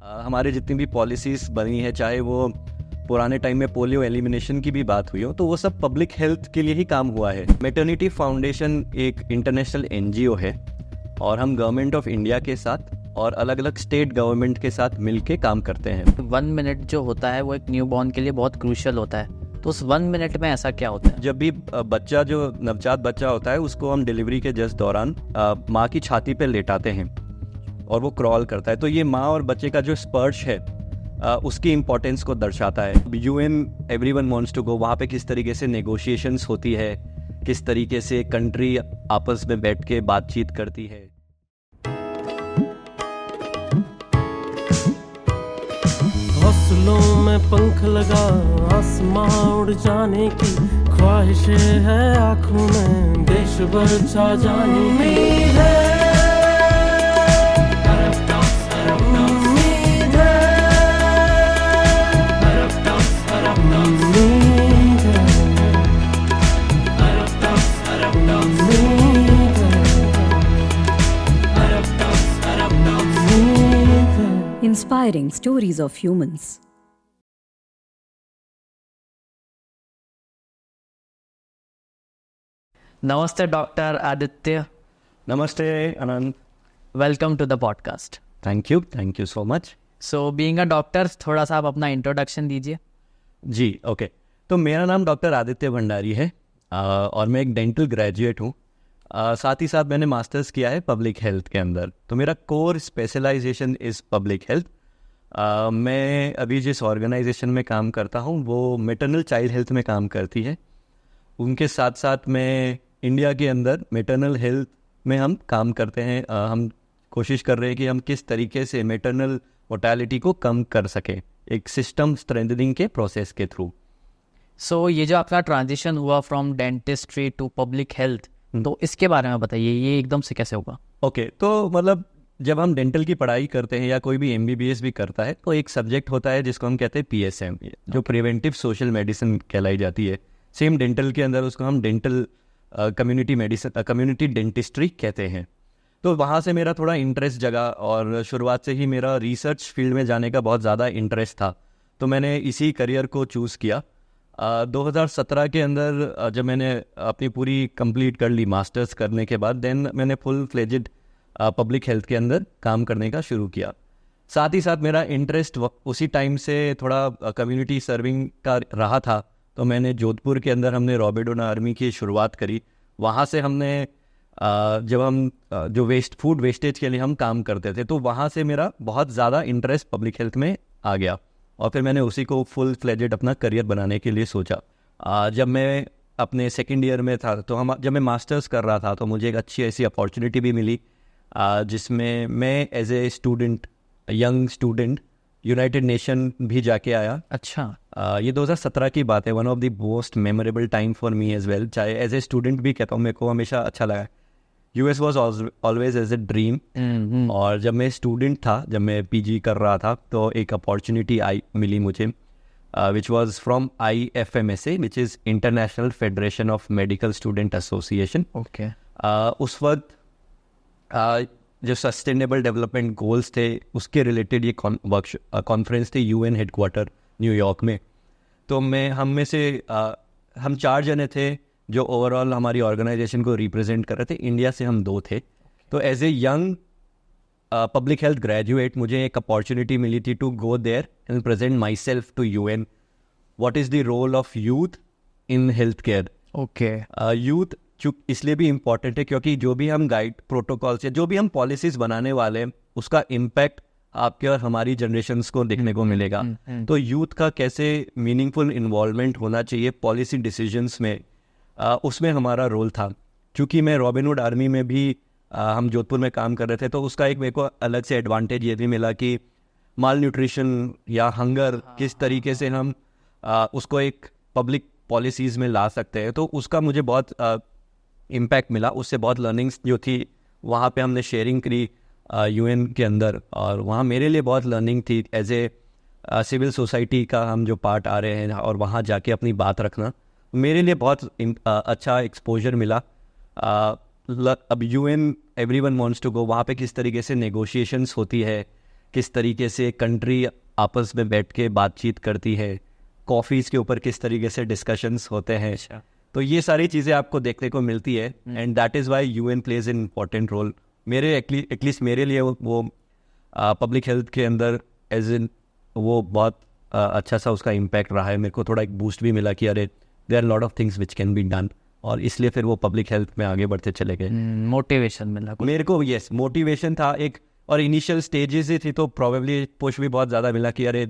हमारे जितनी भी पॉलिसीज़ बनी है, चाहे वो पुराने टाइम में पोलियो एलिमिनेशन की भी बात हुई हो, तो वो सब पब्लिक हेल्थ के लिए ही काम हुआ है। मैटरनिटी फाउंडेशन एक इंटरनेशनल एनजीओ है और हम गवर्नमेंट ऑफ इंडिया के साथ और अलग अलग स्टेट गवर्नमेंट के साथ मिलके काम करते हैं। 1 मिनट जो होता है वो एक न्यू बॉर्न के लिए बहुत क्रूशियल होता है, तो उस 1 मिनट में ऐसा क्या होता है? जब भी बच्चा, जो नवजात बच्चा होता है, उसको हम डिलीवरी के जस्ट दौरान माँ की छाती पे लेटाते हैं और वो क्रॉल करता है। तो ये माँ और बच्चे का जो स्पर्श है उसकी इम्पोर्टेंस को दर्शाता है। UN everyone wants to go, वहाँ पे किस तरीके से नेगोशिएशंस होती है, किस तरीके से कंट्री आपस में बैठ के बातचीत करती है। हौसलों में पंख लगा आसमां उड़ जाने की ख्वाहिश है, आँखों में देश भर छा जाने की है। Inspiring stories of humans. नमस्ते डॉक्टर आदित्य। नमस्ते Anand. Welcome to the podcast. Thank you so much. So being a doctor, थोड़ा सा आप अपना इंट्रोडक्शन दीजिए। जी ओके, तो मेरा नाम डॉक्टर आदित्य भंडारी है और मैं एक डेंटल ग्रेजुएट हूँ। साथ ही साथ मैंने मास्टर्स किया है पब्लिक हेल्थ के अंदर। तो मेरा core specialisation is public health. मैं अभी जिस ऑर्गेनाइजेशन में काम करता हूँ वो मैटरनल चाइल्ड हेल्थ में काम करती है। उनके साथ साथ मैं इंडिया के अंदर मैटरनल हेल्थ में हम काम करते हैं। हम कोशिश कर रहे हैं कि हम किस तरीके से मैटरनल मोर्टेलिटी को कम कर सकें, एक सिस्टम स्ट्रेंथनिंग के प्रोसेस के थ्रू। सो ये जो आपका ट्रांजिशन हुआ from dentistry to public health, तो इसके बारे में बताइए, ये एकदम से कैसे होगा? ओके, तो मतलब जब हम डेंटल की पढ़ाई करते हैं या कोई भी MBBS भी करता है, तो एक सब्जेक्ट होता है जिसको हम कहते हैं PSM, जो प्रिवेंटिव सोशल मेडिसिन कहलाई जाती है। सेम डेंटल के अंदर उसको हम dental community medicine, community dentistry कहते हैं। तो वहाँ से मेरा थोड़ा इंटरेस्ट जगा और शुरुआत से ही मेरा रिसर्च फील्ड में जाने का बहुत ज़्यादा इंटरेस्ट था, तो मैंने इसी करियर को चूज़ किया। 2017 के अंदर जब मैंने अपनी पूरी कंप्लीट कर ली मास्टर्स करने के बाद, देन मैंने फुल फ्लेजेड पब्लिक हेल्थ के अंदर काम करने का शुरू किया। साथ ही साथ मेरा इंटरेस्ट उसी टाइम से थोड़ा कम्युनिटी सर्विंग का रहा था, तो मैंने जोधपुर के अंदर हमने रॉबिडोना आर्मी की शुरुआत करी। वहाँ से हमने जब हम जो फूड वेस्टेज के लिए हम काम करते थे, तो वहाँ से मेरा बहुत ज़्यादा इंटरेस्ट पब्लिक हेल्थ में आ गया और फिर मैंने उसी को फुल फ्लेजेड अपना करियर बनाने के लिए सोचा। जब मैं अपने सेकेंड ईयर में था, तो जब मैं मास्टर्स कर रहा था, तो मुझे एक अच्छी ऐसी अपॉर्चुनिटी भी मिली जिसमें मैं as a student, young student, United Nation भी जाके आया। अच्छा। ये 2017 की बात है। One of the most memorable time for me as well. चाहे एज ए स्टूडेंट भी कहता हूँ, मेरे को हमेशा अच्छा लगा। US was always as a dream. और जब मैं स्टूडेंट था, जब मैं PG कर रहा था, तो एक अपॉर्चुनिटी मिली मुझे, which was from IFMSA, which is international federation of medical student association. Okay. उस वक्त जो सस्टेनेबल डेवलपमेंट गोल्स थे उसके रिलेटेड ये कॉन्फ्रेंस थी UN हेडक्वार्टर न्यूयॉर्क में। तो हम 4 जने थे जो ओवरऑल हमारी ऑर्गेनाइजेशन को रिप्रेजेंट कर रहे थे। इंडिया से हम 2 थे। तो as a young public health graduate मुझे एक अपॉर्चुनिटी मिली थी to go there and present myself to UN, what is the role of youth in health care. Okay. Youth इसलिए भी इम्पॉर्टेंट है क्योंकि जो भी हम गाइड प्रोटोकॉल्स या जो भी हम पॉलिसीज़ बनाने वाले हैं, उसका इम्पैक्ट आपके और हमारी जनरेशन्स को देखने को मिलेगा। तो यूथ का कैसे मीनिंगफुल इन्वॉल्वमेंट होना चाहिए पॉलिसी डिसीजंस में, उसमें हमारा रोल था। चूँकि मैं रॉबिनहुड आर्मी में भी हम जोधपुर में काम कर रहे थे, तो उसका एक मेरे को अलग से एडवांटेज ये भी मिला कि माल न्यूट्रिशन या हंगर किस तरीके से हम उसको एक पब्लिक पॉलिसीज़ में ला सकते हैं, तो उसका मुझे बहुत इम्पैक्ट मिला। उससे बहुत लर्निंग्स जो थी वहाँ पे हमने शेयरिंग करी UN के अंदर, और वहाँ मेरे लिए बहुत लर्निंग थी एज ए सिविल सोसाइटी का हम जो पार्ट आ रहे हैं, और वहाँ जाके अपनी बात रखना मेरे लिए बहुत अच्छा एक्सपोजर मिला। अब UN everyone wants to go, वहाँ पे किस तरीके से नेगोशिएशंस होती है, किस तरीके से कंट्री आपस में बैठ के बातचीत करती है, कॉफ़ीज़ के ऊपर किस तरीके से डिस्कशंस होते हैं। तो ये सारी चीज़ें आपको देखने को मिलती है and that is why UN plays an important role. मेरे एटलीस्ट मेरे लिए वो पब्लिक हेल्थ के अंदर एज इन वो बहुत अच्छा सा उसका इम्पैक्ट रहा है। मेरे को थोड़ा एक बूस्ट भी मिला कि अरे there are lot of things which can be done, और इसलिए फिर वो पब्लिक हेल्थ में आगे बढ़ते चले गए। मोटिवेशन मिला कुछ। मेरे को यस मोटिवेशन था एक, और इनिशियल स्टेजेस ही थी तो प्रॉबेबली पुश भी बहुत ज़्यादा मिला कि अरे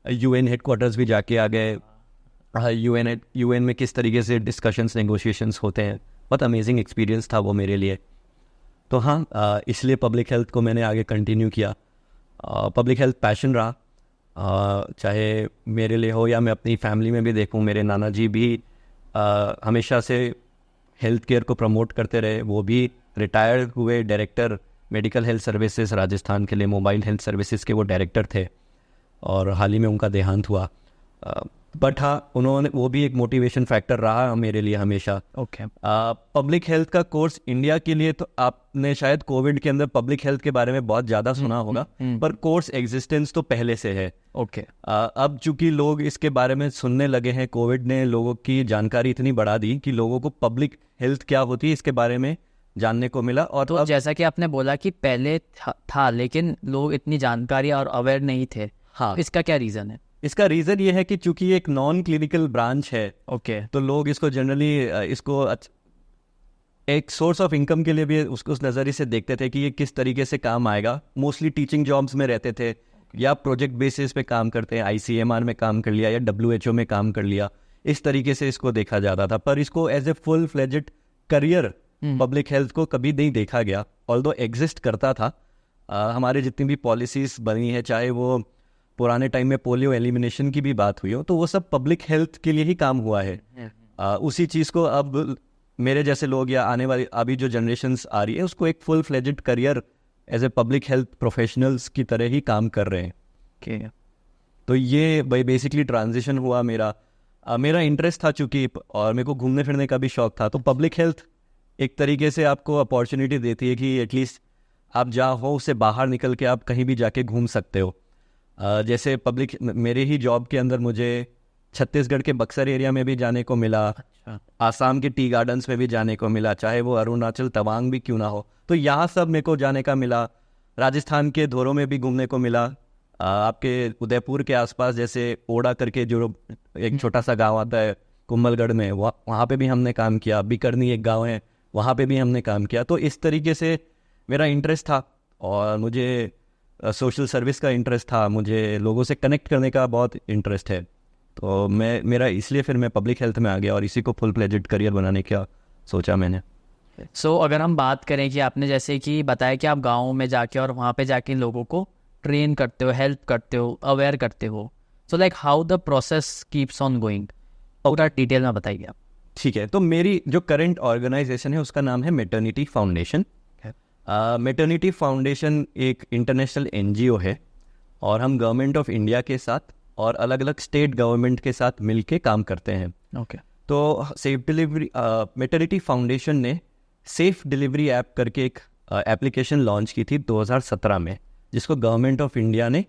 यूएन हेडक्वार्टर्स भी जाके आ गए, यूएन में किस तरीके से डिस्कशंस नेगोशिएशंस होते हैं। बहुत अमेजिंग एक्सपीरियंस था वो मेरे लिए। तो हाँ, इसलिए पब्लिक हेल्थ को मैंने आगे कंटिन्यू किया। पब्लिक हेल्थ पैशन रहा, चाहे मेरे लिए हो या मैं अपनी फैमिली में भी देखूं। मेरे नाना जी भी हमेशा से हेल्थ केयर को प्रमोट करते रहे। वो भी रिटायर्ड हुए director medical health services Rajasthan के लिए, मोबाइल हेल्थ सर्विसेज के वो डायरेक्टर थे, और हाल ही में उनका देहांत हुआ। बट हाँ, उन्होंने वो भी एक मोटिवेशन फैक्टर रहा मेरे लिए हमेशा। ओके। पब्लिक हेल्थ का कोर्स इंडिया के लिए तो आपने शायद कोविड के अंदर पब्लिक हेल्थ के बारे में बहुत ज़्यादा सुना होगा, पर कोर्स एग्जिस्टेंस तो पहले से है। ओके। अब चूंकि लोग इसके बारे में सुनने लगे हैं, कोविड ने लोगों की जानकारी इतनी बढ़ा दी कि लोगों को पब्लिक हेल्थ क्या होती है इसके बारे में जानने को मिला। और तो अब जैसा कि आपने बोला कि पहले था लेकिन लोग इतनी जानकारी और अवेयर नहीं थे। हाँ, इसका क्या रीज़न है? इसका रीज़न ये है कि चूंकि एक नॉन क्लिनिकल ब्रांच है, ओके, तो लोग इसको जनरली इसको एक सोर्स ऑफ इनकम के लिए भी उसको उस नज़रिए से देखते थे कि ये किस तरीके से काम आएगा। मोस्टली टीचिंग जॉब्स में रहते थे या प्रोजेक्ट बेसिस पे काम करते हैं, ICMR में काम कर लिया या WHO में काम कर लिया, इस तरीके से इसको देखा जाता था। पर इसको as a full fledged career public health को कभी नहीं देखा गया, ऑल्दो एग्जिस्ट करता था। हमारे जितनी भी पॉलिसीज बनी है, चाहे वो पुराने टाइम में पोलियो एलिमिनेशन की भी बात हुई हो, तो वो सब पब्लिक हेल्थ के लिए ही काम हुआ है। उसी चीज़ को अब मेरे जैसे लोग या आने वाली अभी जो जनरेशन्स आ रही है उसको एक full fledged career as a public health professionals की तरह ही काम कर रहे हैं। ओके। तो ये बेसिकली ट्रांजिशन हुआ मेरा। मेरा इंटरेस्ट था चूँकि, और मेरे को घूमने फिरने का भी शौक था, तो पब्लिक हेल्थ एक तरीके से आपको अपॉर्चुनिटी देती है कि एटलीस्ट आप जहाँ हो उससे बाहर निकल के आप कहीं भी जाके घूम सकते हो। जैसे पब्लिक मेरे ही जॉब के अंदर मुझे छत्तीसगढ़ के बक्सर एरिया में भी जाने को मिला, आसाम के टी गार्डन्स में भी जाने को मिला, चाहे वो अरुणाचल तवांग भी क्यों ना हो, तो यहाँ सब मेरे को जाने का मिला। राजस्थान के धोरों में भी घूमने को मिला। आपके उदयपुर के आसपास जैसे ओड़ा करके जो एक छोटा सा गांव आता है कुंभलगढ़ में, वहाँ पे भी हमने काम किया। बिकरनी एक गांव है, वहाँ पे भी हमने काम किया। तो इस तरीके से मेरा इंटरेस्ट था, और मुझे सोशल सर्विस का इंटरेस्ट था, मुझे लोगों से कनेक्ट करने का बहुत इंटरेस्ट है। तो मेरा इसलिए फिर मैं पब्लिक हेल्थ में आ गया और इसी को फुल फ्लेजेड करियर बनाने का सोचा मैंने। सो अगर हम बात करें कि आपने जैसे कि बताया कि आप गाँव में जाके और वहाँ पे जाके लोगों को ट्रेन करते हो, हेल्प करते हो, अवेयर करते हो, so like how the process keeps on going, पूरा डिटेल में बताइए आप। ठीक है, तो मेरी जो करंट ऑर्गेनाइजेशन है उसका नाम है मैटरनिटी फाउंडेशन। मैटरनिटी फाउंडेशन एक इंटरनेशनल NGO है, और हम गवर्नमेंट ऑफ इंडिया के साथ और अलग अलग स्टेट गवर्नमेंट के साथ मिलके काम करते हैं। ओके। तो सेफ डिलीवरी मैटरनिटी फाउंडेशन ने सेफ डिलीवरी ऐप करके एक एप्लीकेशन लॉन्च की थी 2017 में, जिसको गवर्नमेंट ऑफ इंडिया ने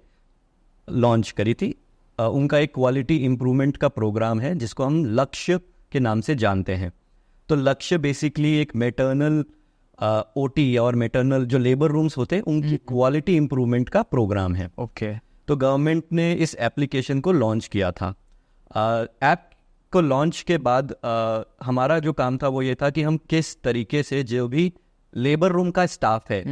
लॉन्च करी थी। उनका एक क्वालिटी इम्प्रूवमेंट का प्रोग्राम है जिसको हम लक्ष्य के नाम से जानते हैं। तो लक्ष्य बेसिकली एक मैटरनल OT और मैटरनल जो लेबर रूम्स होते हैं उनकी क्वालिटी इम्प्रूवमेंट का प्रोग्राम है। ओके। तो गवर्नमेंट ने इस एप्लीकेशन को लॉन्च किया था। ऐप को लॉन्च के बाद हमारा जो काम था वो ये था कि हम किस तरीके से जो भी लेबर रूम का स्टाफ है,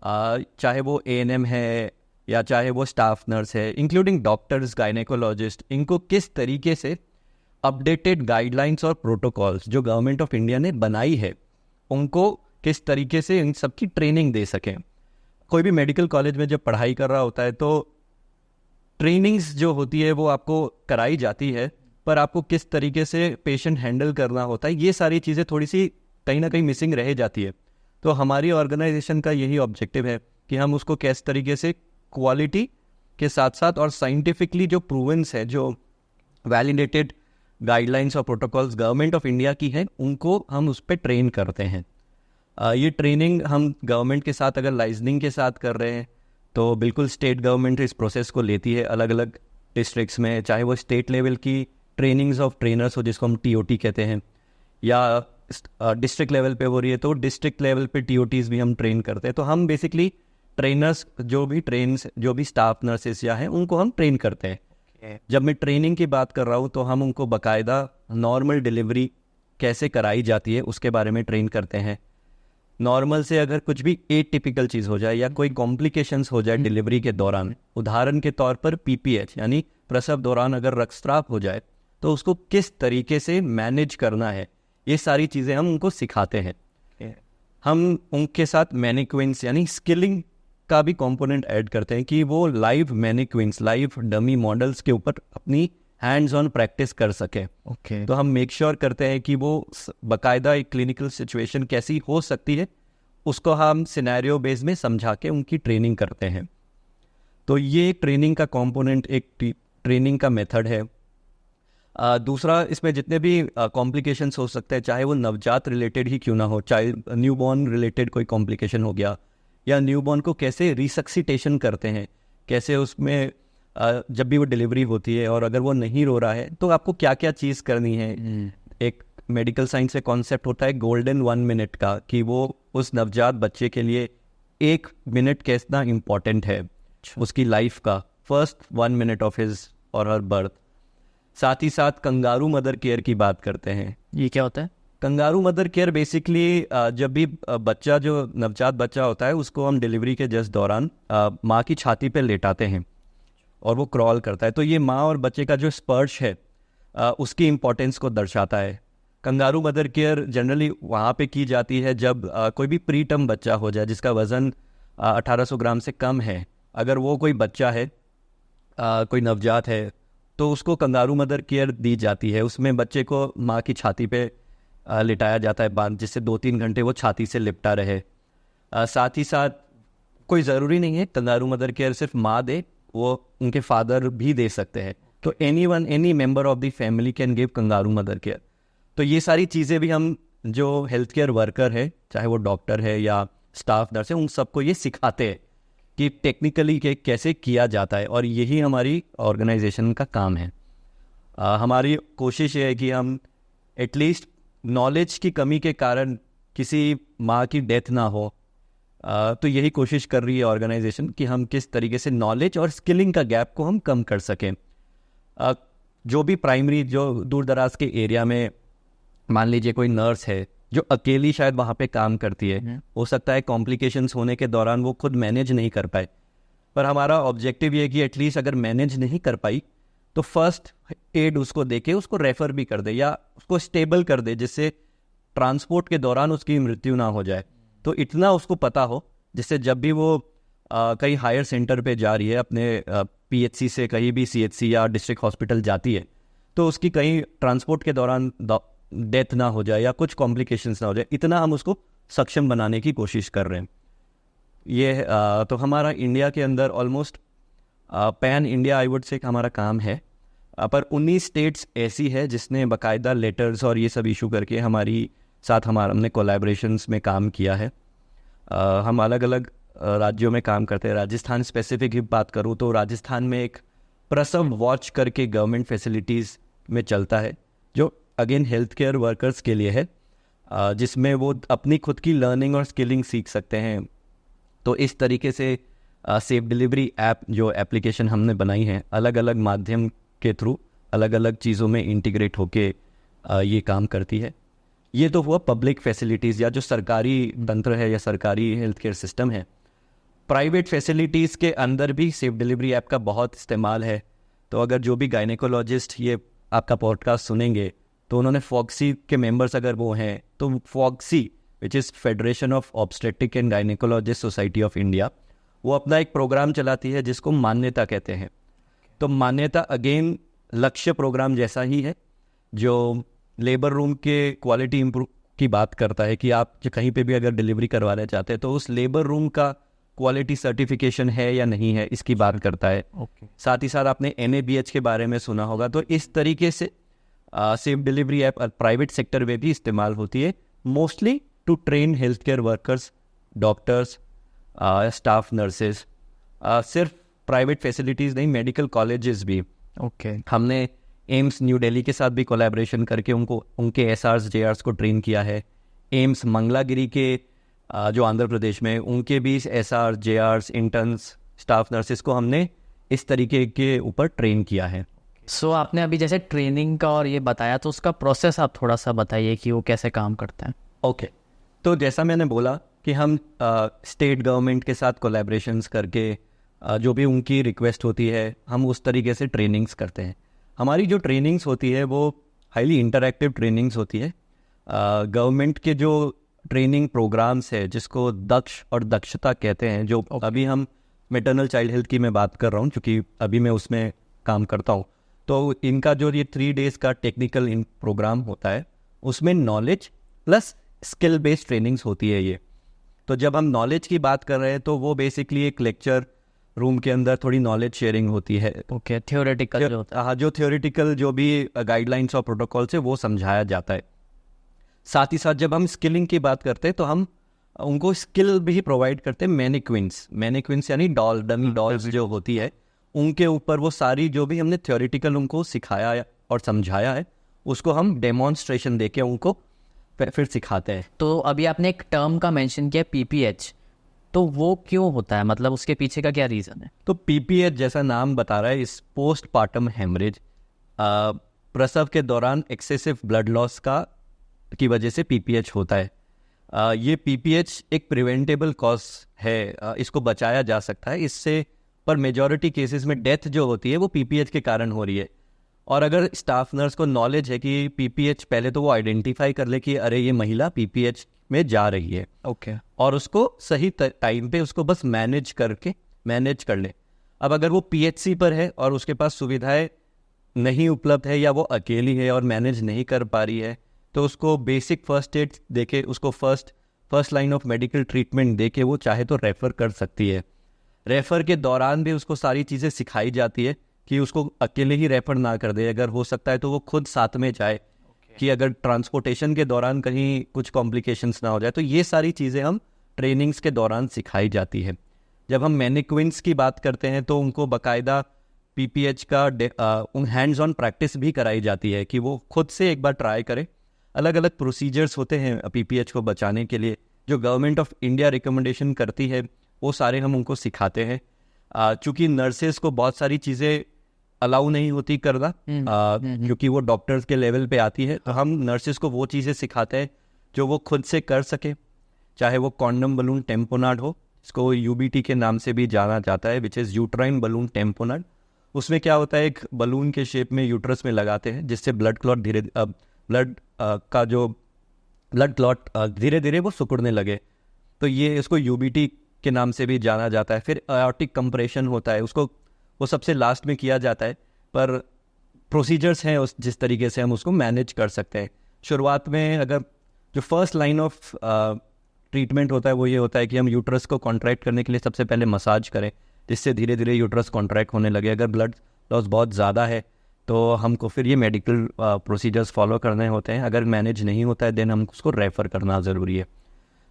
चाहे वो ANM है या चाहे वो स्टाफ नर्स है, इंक्लूडिंग डॉक्टर्स, गायनेकोलॉजिस्ट, इनको किस तरीके से अपडेटेड गाइडलाइंस और प्रोटोकॉल्स जो गवर्नमेंट ऑफ इंडिया ने बनाई है उनको किस तरीके से इन सब की ट्रेनिंग दे सकें। कोई भी मेडिकल कॉलेज में जब पढ़ाई कर रहा होता है तो ट्रेनिंग्स जो होती है वो आपको कराई जाती है, पर आपको किस तरीके से पेशेंट हैंडल करना होता है ये सारी चीज़ें थोड़ी सी कहीं ना कहीं मिसिंग रह जाती है। तो हमारी ऑर्गेनाइजेशन का यही ऑब्जेक्टिव है कि हम उसको किस तरीके से क्वालिटी के साथ साथ और साइंटिफिकली जो प्रूवेंस है, जो वैलिडेटेड गाइडलाइंस और प्रोटोकॉल्स गवर्नमेंट ऑफ इंडिया की हैं, उनको हम उस पर ट्रेन करते हैं। ये ट्रेनिंग हम गवर्नमेंट के साथ अगर लाइजनिंग के साथ कर रहे हैं तो बिल्कुल स्टेट गवर्नमेंट इस प्रोसेस को लेती है अलग अलग डिस्ट्रिक्ट्स में, चाहे वो स्टेट लेवल की ट्रेनिंग्स ऑफ ट्रेनर्स हो जिसको हम टीओटी कहते हैं, या डिस्ट्रिक्ट लेवल पे हो रही है तो डिस्ट्रिक्ट लेवल पे टीओटीज भी हम ट्रेन करते हैं। तो हम बेसिकली ट्रेनर्स जो भी स्टाफ नर्सेस या हैं उनको हम ट्रेन करते हैं। जब मैं ट्रेनिंग की बात कर रहा हूँ तो हम उनको बाकायदा नॉर्मल डिलीवरी कैसे कराई जाती है उसके बारे में ट्रेन करते हैं। नॉर्मल से अगर कुछ भी एटिपिकल चीज़ हो जाए या कोई कॉम्प्लिकेशंस हो जाए डिलीवरी के दौरान, उदाहरण के तौर पर पीपीएच यानी प्रसव दौरान अगर रक्तस्राव हो जाए तो उसको किस तरीके से मैनेज करना है, ये सारी चीज़ें हम उनको सिखाते हैं। हम उनके साथ मैनिक्विन्स यानी स्किलिंग का भी कंपोनेंट ऐड करते हैं कि वो लाइव मैनिक्विन्स, लाइव डमी मॉडल्स के ऊपर अपनी हैंड्स ऑन प्रैक्टिस कर सकें। तो हम मेक श्योर करते हैं कि वो बाकायदा एक क्लिनिकल सिचुएशन कैसी हो सकती है उसको हम सिनेरियो बेस में समझा के उनकी ट्रेनिंग करते हैं। तो ये ट्रेनिंग का कंपोनेंट, एक ट्रेनिंग का मेथड है। दूसरा, इसमें जितने भी कॉम्प्लिकेशंस हो सकते हैं, चाहे वो नवजात रिलेटेड ही क्यों ना हो, चाहे न्यूबॉर्न रिलेटेड कोई कॉम्प्लिकेशन हो गया, या न्यूबॉर्न को कैसे रिसक्सिटेशन करते हैं, कैसे उसमें जब भी वो डिलीवरी होती है और अगर वो नहीं रो रहा है तो आपको क्या क्या चीज़ करनी है। एक मेडिकल साइंस से कॉन्सेप्ट होता है गोल्डन 1 मिनट का, कि वो उस नवजात बच्चे के लिए 1 मिनट कितना इम्पॉर्टेंट है उसकी लाइफ का, फर्स्ट 1 मिनट ऑफ हिज और हर बर्थ। साथ ही साथ कंगारू मदर केयर की बात करते हैं। ये क्या होता है? कंगारू मदर केयर बेसिकली जब भी बच्चा, जो नवजात बच्चा होता है, उसको हम डिलीवरी के जस्ट दौरान माँ की छाती पे लेटाते हैं और वो क्रॉल करता है, तो ये माँ और बच्चे का जो स्पर्श है उसकी इम्पोर्टेंस को दर्शाता है। कंगारू मदर केयर जनरली वहाँ पे की जाती है जब कोई भी प्री टर्म बच्चा हो जाए जिसका वज़न 1800 ग्राम से कम है। अगर वो कोई बच्चा है, कोई नवजात है, तो उसको कंगारू मदर केयर दी जाती है। उसमें बच्चे को माँ की छाती पे लिटाया जाता है बांध, जिससे 2-3 घंटे वो छाती से लिपटा रहे। साथ ही साथ कोई ज़रूरी नहीं है कंगारू मदर केयर सिर्फ माँ दे, वो उनके फादर भी दे सकते हैं। तो any member of the family can give kangaroo mother care. तो ये सारी चीज़ें भी हम जो हेल्थ केयर वर्कर है, चाहे वो डॉक्टर है या स्टाफ नर्स है, उन सबको ये सिखाते हैं कि टेक्निकली कैसे किया जाता है, और यही हमारी ऑर्गेनाइजेशन का काम है। हमारी कोशिश ये है कि हम एटलीस्ट नॉलेज की कमी के कारण किसी माँ की डेथ ना हो, तो यही कोशिश कर रही है ऑर्गेनाइजेशन कि हम किस तरीके से नॉलेज और स्किलिंग का गैप को हम कम कर सकें। जो भी प्राइमरी, जो दूर दराज के एरिया में मान लीजिए कोई नर्स है जो अकेली शायद वहाँ पे काम करती है, हो सकता है कॉम्प्लिकेशंस होने के दौरान वो खुद मैनेज नहीं कर पाए, पर हमारा ऑब्जेक्टिव ये है कि एटलीस्ट अगर मैनेज नहीं कर पाई तो फर्स्ट एड उसको देके उसको रेफ़र भी कर दे या उसको स्टेबल कर दे, जिससे ट्रांसपोर्ट के दौरान उसकी मृत्यु ना हो जाए। तो इतना उसको पता हो जिससे जब भी वो कहीं हायर सेंटर पे जा रही है, अपने पीएचसी से कहीं भी सीएचसी या डिस्ट्रिक्ट हॉस्पिटल जाती है, तो उसकी कहीं ट्रांसपोर्ट के दौरान डेथ ना हो जाए या कुछ कॉम्प्लिकेशंस ना हो जाए, इतना हम उसको सक्षम बनाने की कोशिश कर रहे हैं। ये तो हमारा इंडिया के अंदर almost pan India I would say हमारा काम है, पर 19 स्टेट्स ऐसी है जिसने बाकायदा लेटर्स और ये सब इशू करके हमारी साथ हमने कोलैबोरेशंस में काम किया है। हम अलग अलग राज्यों में काम करते हैं। राजस्थान स्पेसिफिक की बात करूँ तो राजस्थान में एक प्रसव वॉच करके गवर्नमेंट फैसिलिटीज़ में चलता है, जो अगेन हेल्थ केयर वर्कर्स के लिए है, जिसमें वो अपनी खुद की लर्निंग और स्किलिंग सीख सकते हैं। तो इस तरीके से सेफ डिलीवरी ऐप, जो एप्लीकेशन हमने बनाई है, अलग अलग माध्यम के थ्रू अलग अलग चीज़ों में इंटीग्रेट होके ये काम करती है। ये तो हुआ पब्लिक फैसिलिटीज़ या जो सरकारी तंत्र है या सरकारी हेल्थ केयर सिस्टम है। प्राइवेट फैसिलिटीज़ के अंदर भी सेफ डिलीवरी ऐप का बहुत इस्तेमाल है। तो अगर जो भी गायनेकोलॉजिस्ट ये आपका पॉडकास्ट सुनेंगे तो उन्होंने फॉक्सी के मेंबर्स अगर वो हैं, तो FOGSI which is federation of obstetric and gynaecologist society of India, वो अपना एक प्रोग्राम चलाती है जिसको मान्यता कहते हैं। तो मान्यता अगेन लक्ष्य प्रोग्राम जैसा ही है, जो लेबर रूम के क्वालिटी इम्प्रूव की बात करता है कि आप जो कहीं पे भी अगर डिलीवरी करवाना चाहते हैं तो उस लेबर रूम का क्वालिटी सर्टिफिकेशन है या नहीं है, इसकी बात करता है। साथ ही साथ आपने NABH के बारे में सुना होगा। तो इस तरीके से safe delivery app private sector में भी इस्तेमाल होती है, mostly to train health care workers, doctors, staff nurses सिर्फ प्राइवेट फैसिलिटीज़ नहीं, मेडिकल कॉलेजेस भी ओके हमने एम्स न्यू दिल्ली के साथ भी कोलैबोरेशन करके उनके एसआर्स जेआर्स को ट्रेन किया है। एम्स मंगलागिरी के जो आंध्र प्रदेश में, उनके भी एसआर जेआर्स इंटर्न्स स्टाफ नर्सिस को हमने इस तरीके के ऊपर ट्रेन किया है। सो आपने अभी जैसे ट्रेनिंग का और ये बताया, तो उसका प्रोसेस आप थोड़ा सा बताइए कि वो कैसे काम करता है। ओके, तो जैसा मैंने बोला कि हम स्टेट गवर्नमेंट के साथ कोलैबोरेशंस करके जो भी उनकी रिक्वेस्ट होती है हम उस तरीके से ट्रेनिंग्स करते हैं। हमारी जो ट्रेनिंग्स होती है वो हाईली इंटरैक्टिव ट्रेनिंग्स होती है। गवर्नमेंट के जो ट्रेनिंग प्रोग्राम्स है जिसको दक्ष और दक्षता कहते हैं, जो अभी हम मैटरनल चाइल्ड हेल्थ की मैं बात कर रहा हूँ क्योंकि अभी मैं उसमें काम करता हूँ, तो इनका जो ये 3 डेज का टेक्निकल इन प्रोग्राम होता है उसमें knowledge plus skill based trainings होती है ये। तो जब हम नॉलेज की बात कर रहे हैं तो वो बेसिकली एक लेक्चर रूम के अंदर थोड़ी नॉलेज शेयरिंग होती है। ओके, थियोरेटिकल जो होता है। हाँ, जो थियोरेटिकल जो भी गाइडलाइंस और प्रोटोकॉल्स है वो समझाया जाता है। साथ ही साथ जब हम स्किलिंग की बात करते हैं तो हम उनको स्किल भी प्रोवाइड करते हैं। मैनिक्विंस यानी डमी डॉल्स जो होती है उनके ऊपर वो सारी जो भी हमने थियोरेटिकल उनको सिखाया और समझाया है उसको हम डेमोन्स्ट्रेशन देके उनको फिर सिखाते हैं। तो अभी आपने एक टर्म का मेंशन किया PPH, तो वो क्यों होता है, मतलब उसके पीछे का क्या रीज़न है? तो PPH जैसा नाम बता रहा है, इस पोस्टपार्टम हेमरेज, प्रसव के दौरान एक्सेसिव ब्लड लॉस की वजह से PPH होता है। ये PPH एक प्रिवेंटेबल कॉज है, इसको बचाया जा सकता है इससे, पर मेजॉरिटी केसेस में डेथ जो होती है वो PPH के कारण हो रही है। और अगर स्टाफ नर्स को नॉलेज है कि PPH, पहले तो वो आइडेंटिफाई कर ले कि अरे ये महिला PPH में जा रही है, ओके, और उसको सही टाइम पे उसको बस मैनेज कर ले। अब अगर वो PHC पर है और उसके पास सुविधाएं नहीं उपलब्ध है या वो अकेली है और मैनेज नहीं कर पा रही है, तो उसको बेसिक फर्स्ट एड देके, उसको first line of medical treatment देके वो चाहे तो रेफ़र कर सकती है। रेफ़र के दौरान भी उसको सारी चीज़ें सिखाई जाती है कि उसको अकेले ही रेफ़र ना कर दे, अगर हो सकता है तो वो खुद साथ में जाए, कि अगर ट्रांसपोर्टेशन के दौरान कहीं कुछ कॉम्प्लिकेशंस ना हो जाए। तो ये सारी चीज़ें हम ट्रेनिंग्स के दौरान सिखाई जाती है। जब हम मैनिक्विंस की बात करते हैं तो उनको बाकायदा PPH का हैंड्स ऑन प्रैक्टिस भी कराई जाती है कि वो खुद से एक बार ट्राई करें। अलग अलग प्रोसीजर्स होते हैं PPH को बचाने के लिए, जो गवर्नमेंट ऑफ इंडिया रिकमेंडेशन करती है वो सारे हम उनको सिखाते हैं। चूँकि नर्सेज को बहुत सारी चीज़ें अलाउ नहीं होती करना, क्योंकि वो डॉक्टर्स के लेवल पे आती है, तो हम नर्सेज को वो चीज़ें सिखाते हैं जो वो खुद से कर सके। चाहे वो कॉन्डम बलून टेम्पोनाड हो, इसको UBT के नाम से भी जाना जाता है, which is uterine balloon tamponade. उसमें क्या होता है, एक बलून के शेप में यूट्रस में लगाते हैं जिससे ब्लड क्लॉट धीरे धीरे वो सिकुड़ने लगे, तो ये इसको UBT के नाम से भी जाना जाता है। फिर एओर्टिक कंप्रेशन होता है, उसको वो सबसे लास्ट में किया जाता है, पर प्रोसीजर्स हैं उस जिस तरीके से हम उसको मैनेज कर सकते हैं। शुरुआत में अगर जो फर्स्ट लाइन ऑफ ट्रीटमेंट होता है वो ये होता है कि हम यूट्रस को कॉन्ट्रैक्ट करने के लिए सबसे पहले मसाज करें, जिससे धीरे धीरे यूट्रस कॉन्ट्रैक्ट होने लगे। अगर ब्लड लॉस बहुत ज़्यादा है तो हमको फिर ये मेडिकल प्रोसीजर्स फॉलो करने होते हैं। अगर मैनेज नहीं होता है देन हम उसको रेफ़र करना ज़रूरी है।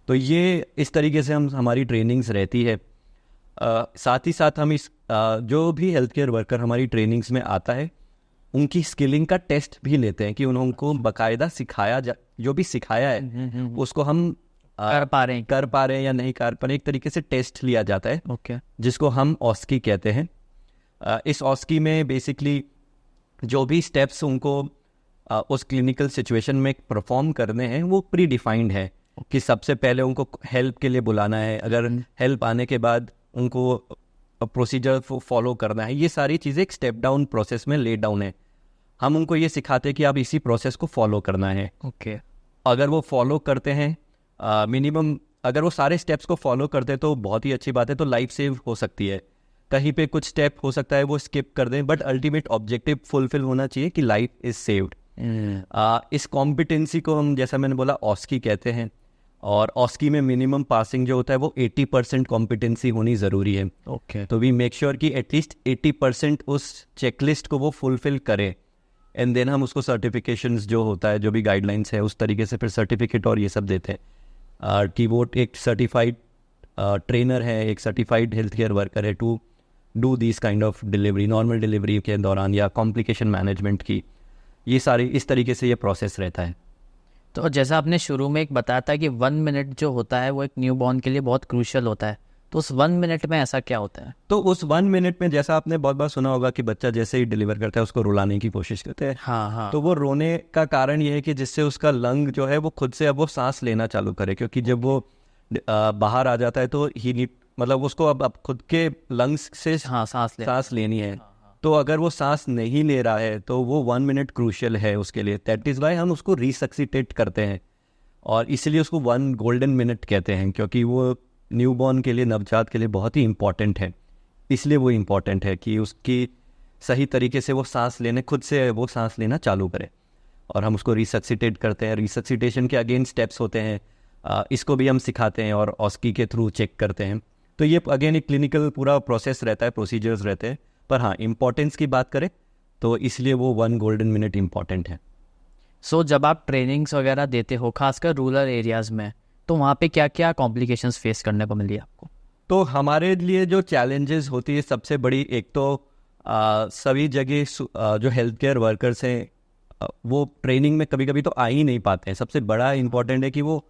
तो ये इस तरीके से हमारी ट्रेनिंग्स रहती है। साथ ही साथ हम जो भी हेल्थ केयर वर्कर हमारी ट्रेनिंग्स में आता है उनकी स्किलिंग का टेस्ट भी लेते हैं कि उनको बाकायदा जो भी सिखाया है उसको हम कर पा रहे हैं या नहीं कर पा रहे, एक तरीके से टेस्ट लिया जाता है। ओके, जिसको हम ऑस्की कहते हैं। इस ऑस्की में बेसिकली जो भी स्टेप्स उनको उस क्लिनिकल सिचुएशन में परफॉर्म करने हैं वो प्री डिफाइंड है कि सबसे पहले उनको हेल्प के लिए बुलाना है, अगर हेल्प आने के बाद उनको प्रोसीजर फॉलो करना है। ये सारी चीज़ें एक स्टेप डाउन प्रोसेस में ले डाउन है। हम उनको ये सिखाते हैं कि आप इसी प्रोसेस को फॉलो करना है। ओके, अगर वो फॉलो करते हैं मिनिमम, अगर वो सारे स्टेप्स को फॉलो करते हैं तो बहुत ही अच्छी बात है, तो लाइफ सेव हो सकती है। कहीं पे कुछ स्टेप हो सकता है वो स्किप कर दें, बट अल्टीमेट ऑब्जेक्टिव फुलफिल होना चाहिए कि लाइफ इज सेव्ड। इस कॉम्पिटेंसी को हम, जैसा मैंने बोला, ऑस्की कहते हैं, और ऑस्की में मिनिमम पासिंग जो होता है वो 80% कॉम्पिटेंसी होनी ज़रूरी है। ओके, तो वी मेक श्योर कि एटलीस्ट 80% उस चेकलिस्ट को वो फुलफिल करे, एंड देन हम उसको सर्टिफिकेशंस जो होता है, जो भी गाइडलाइंस है उस तरीके से फिर सर्टिफिकेट और ये सब देते हैं कि वो एक सर्टिफाइड ट्रेनर है, एक सर्टिफाइड हेल्थ केयर वर्कर है to do this kind of delivery, normal delivery के दौरान या कॉम्प्लिकेशन मैनेजमेंट की, ये सारी इस तरीके से ये प्रोसेस रहता है। तो जैसा आपने शुरू में एक बताया था कि 1 मिनट जो होता है वो एक न्यू बॉर्न के लिए बहुत क्रूशियल होता है, तो उस 1 मिनट में ऐसा क्या होता है? तो उस 1 मिनट में जैसा आपने बहुत बार सुना होगा कि बच्चा जैसे ही डिलीवर करता है उसको रुलाने की कोशिश करते हैं। हाँ हाँ। तो वो रोने का कारण ये है कि जिससे उसका लंग जो है वो खुद से अब वो सांस लेना चालू करे, क्योंकि जब वो बाहर आ जाता है तो ही नीड, मतलब उसको अब खुद के लंग्स से हाँ, सांस लेनी है। तो अगर वो सांस नहीं ले रहा है तो वो 1 मिनट क्रूशियल है उसके लिए। दैट इज़ वाई हम उसको रिसक्सिटेट करते हैं और इसलिए उसको 1 गोल्डन मिनट कहते हैं, क्योंकि वो न्यूबॉर्न के लिए, नवजात के लिए बहुत ही इम्पॉर्टेंट है। इसलिए वो इम्पॉर्टेंट है कि उसकी सही तरीके से वो सांस लेने, खुद से वो सांस लेना चालू करे और हम उसको रिसक्सिटेट करते हैं। रिसक्सिटेशन के अगेन स्टेप्स होते हैं, इसको भी हम सिखाते हैं और ऑस्की के थ्रू चेक करते हैं। तो ये अगेन एक क्लिनिकल पूरा प्रोसेस रहता है, प्रोसीजर्स रहते हैं। पर हाँ, इम्पोर्टेंस की बात करें तो इसलिए वो 1 गोल्डन मिनट इम्पॉर्टेंट है। सो जब आप ट्रेनिंग्स वगैरह देते हो खासकर रूरल एरियाज़ में, तो वहाँ पे क्या क्या कॉम्प्लिकेशंस फेस करने को मिली आपको? तो हमारे लिए जो चैलेंजेस होती है सबसे बड़ी, एक तो सभी जगह जो हेल्थ केयर वर्कर्स हैं वो ट्रेनिंग में कभी कभी तो आ ही नहीं पाते हैं। सबसे बड़ा इम्पॉर्टेंट है कि वो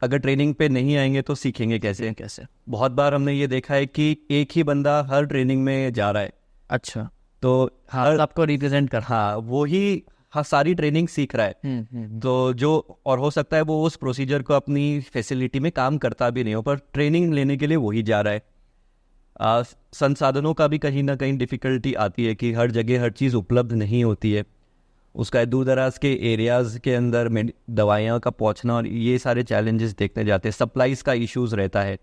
अगर ट्रेनिंग पे नहीं आएंगे तो सीखेंगे कैसे। बहुत बार हमने ये देखा है कि एक ही बंदा हर ट्रेनिंग में जा रहा है। अच्छा। तो हाँ, सबको रिप्रेजेंट कर। हाँ, वो ही सारी ट्रेनिंग सीख रहा है। तो जो, और हो सकता है वो उस प्रोसीजर को अपनी फैसिलिटी में काम करता भी नहीं हो, पर ट्रेनिंग लेने के लिए वही जा रहा है। संसाधनों का भी कहीं ना कहीं डिफ़िकल्टी आती है कि हर जगह हर चीज़ उपलब्ध नहीं होती है। उसका दूर दराज के एरियाज़ के अंदर दवाइयाँ का पहुँचना और ये सारे चैलेंजेस देखने जाते हैं। सप्लाईज़ का इश्यूज़ रहता है।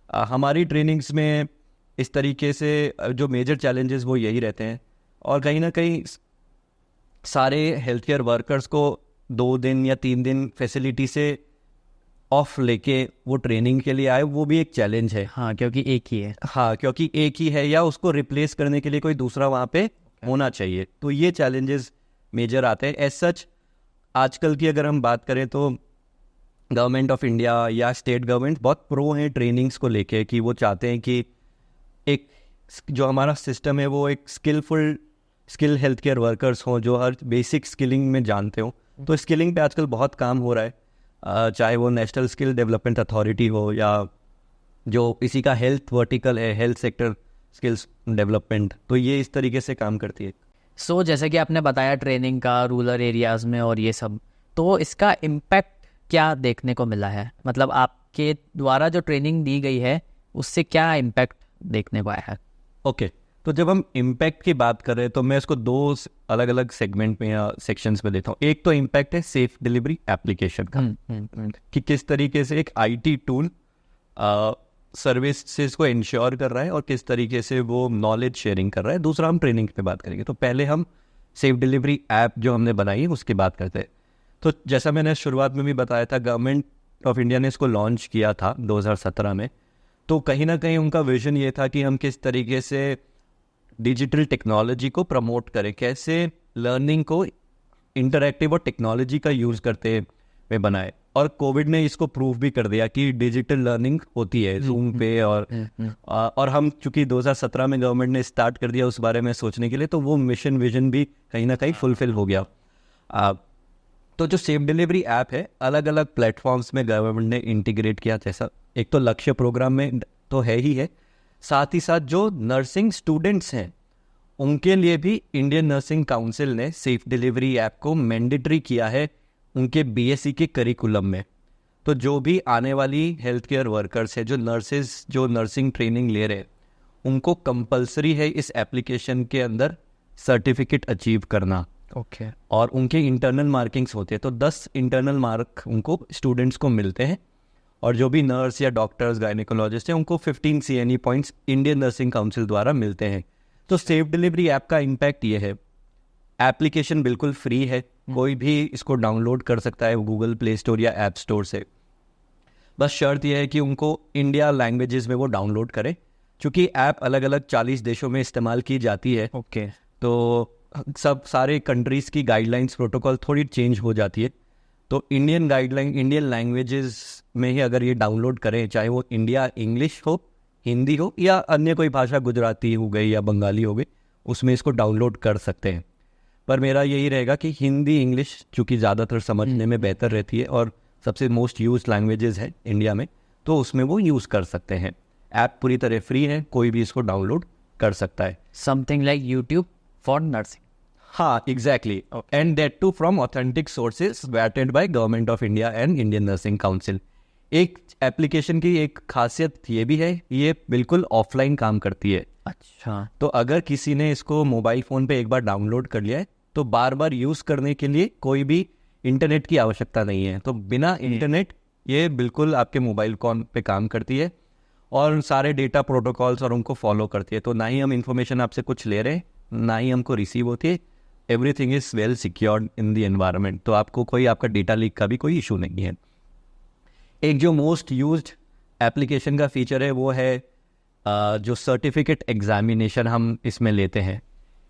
हमारी ट्रेनिंग्स में इस तरीके से जो मेजर चैलेंजेस वो यही रहते हैं। और कहीं ना कहीं सारे हेल्थ केयर वर्कर्स को 2 दिन या 3 दिन फैसिलिटी से ऑफ लेके वो ट्रेनिंग के लिए आए, वो भी एक चैलेंज है। हाँ, क्योंकि एक ही है। हाँ, क्योंकि एक ही है या उसको रिप्लेस करने के लिए कोई दूसरा वहाँ पे होना चाहिए। तो ये चैलेंजेस मेजर आते हैं। एज सच आजकल की अगर हम बात करें तो गवर्नमेंट ऑफ इंडिया या स्टेट गवर्नमेंट बहुत प्रो हैं ट्रेनिंग्स को लेके, कि वो चाहते हैं कि एक जो हमारा सिस्टम है वो एक स्किल हेल्थ केयर वर्कर्स हों जो हर बेसिक स्किलिंग में जानते हों। तो स्किलिंग पे आजकल बहुत काम हो रहा है, चाहे वो नेशनल स्किल डेवलपमेंट अथॉरिटी हो या जो इसी का हेल्थ वर्टिकल है, हेल्थ सेक्टर स्किल्स डेवलपमेंट। तो ये इस तरीके से काम करती है। सो जैसे कि आपने बताया ट्रेनिंग का रूरल एरियाज़ में और ये सब, तो इसका इम्पैक्ट क्या देखने को मिला है? मतलब आपके द्वारा जो ट्रेनिंग दी गई है उससे क्या इम्पैक्ट देखने को आया है? ओके, तो जब हम इम्पैक्ट की बात कर रहे हैं तो मैं इसको 2 अलग अलग सेगमेंट में या सेक्शंस में देता हूँ। एक तो इम्पैक्ट है सेफ डिलीवरी एप्लीकेशन का, कि किस तरीके से एक आईटी टूल सर्विसेज को इंश्योर कर रहा है और किस तरीके से वो नॉलेज शेयरिंग कर रहा है। दूसरा हम ट्रेनिंग पे बात करेंगे। तो पहले हम सेफ डिलीवरी ऐप जो हमने बनाई है उसकी बात करते हैं। तो जैसा मैंने शुरुआत में भी बताया था, गवर्नमेंट ऑफ इंडिया ने इसको लॉन्च किया था 2017 में। तो कहीं ना कहीं उनका विजन ये था कि हम किस तरीके से डिजिटल टेक्नोलॉजी को प्रमोट करें, कैसे लर्निंग को इंटरैक्टिव और टेक्नोलॉजी का यूज़ करते हुए बनाए। और कोविड ने इसको प्रूव भी कर दिया कि डिजिटल लर्निंग होती है जूम पे। और हम चूंकि 2017 में गवर्नमेंट ने स्टार्ट कर दिया उस बारे में सोचने के लिए, तो वो मिशन विजन भी कहीं ना कहीं फुलफिल हो गया। तो जो सेफ डिलीवरी ऐप है, अलग अलग प्लेटफॉर्म्स में गवर्नमेंट ने इंटीग्रेट किया। जैसा एक तो लक्ष्य प्रोग्राम में तो है ही है, साथ ही साथ जो नर्सिंग स्टूडेंट्स हैं उनके लिए भी इंडियन नर्सिंग काउंसिल ने सेफ डिलीवरी ऐप को मैंडेटरी किया है उनके बीएससी के करिकुलम में। तो जो भी आने वाली हेल्थ केयर वर्कर्स है, जो नर्सेज जो नर्सिंग ट्रेनिंग ले रहे हैं, उनको कंपलसरी है इस एप्लीकेशन के अंदर सर्टिफिकेट अचीव करना। ओके। और उनके इंटरनल मार्किंग्स होते हैं। तो 10 इंटरनल मार्क उनको स्टूडेंट्स को मिलते हैं। और जो भी नर्स या डॉक्टर्स, गायनेकोलॉजिस्ट हैं, उनको 15 CNE points Indian nursing council द्वारा मिलते हैं। तो सेफ डिलीवरी ऐप का इम्पैक्ट ये है, एप्लीकेशन बिल्कुल फ्री है, कोई भी इसको डाउनलोड कर सकता है गूगल प्ले स्टोर या ऐप स्टोर से। बस शर्त यह है कि उनको इंडिया लैंग्वेजेस में वो डाउनलोड करें, क्योंकि ऐप अलग अलग 40 देशों में इस्तेमाल की जाती है। ओके। तो सारे कंट्रीज़ की गाइडलाइंस, प्रोटोकॉल थोड़ी चेंज हो जाती है। तो इंडियन गाइडलाइन, इंडियन लैंग्वेजेस में ही अगर ये डाउनलोड करें, चाहे वो इंडिया इंग्लिश हो, हिंदी हो या अन्य कोई भाषा, गुजराती हो गई या बंगाली हो गई, उसमें इसको डाउनलोड कर सकते हैं। पर मेरा यही रहेगा कि हिंदी इंग्लिश चूँकि ज़्यादातर समझने में बेहतर रहती है और सबसे मोस्ट यूज लैंग्वेजेस है इंडिया में, तो उसमें वो यूज़ कर सकते हैं। ऐप पूरी तरह फ्री है, कोई भी इसको डाउनलोड कर सकता है। Something like YouTube for nursing. हाँ, exactly, and that too from authentic sources vetted by government of India and Indian nursing council. एक एप्लीकेशन की एक खासियत ये भी है, ये बिल्कुल ऑफलाइन काम करती है। अच्छा, तो अगर किसी ने इसको मोबाइल फ़ोन पे एक बार डाउनलोड कर लिया है तो बार बार यूज़ करने के लिए कोई भी इंटरनेट की आवश्यकता नहीं है। तो बिना इंटरनेट ये बिल्कुल आपके मोबाइल फोन पे काम करती है और सारे डेटा प्रोटोकॉल्स और उनको फॉलो करती है। तो ना ही हम इंफॉर्मेशन आपसे कुछ ले रहे हैं, ना ही हमको रिसीव होती है। Everything is well secured in the environment. तो आपको कोई आपका डेटा लीक का भी कोई इशू नहीं है। एक जो मोस्ट यूज्ड एप्लीकेशन का फीचर है वो है जो सर्टिफिकेट एग्जामिनेशन हम इसमें लेते हैं।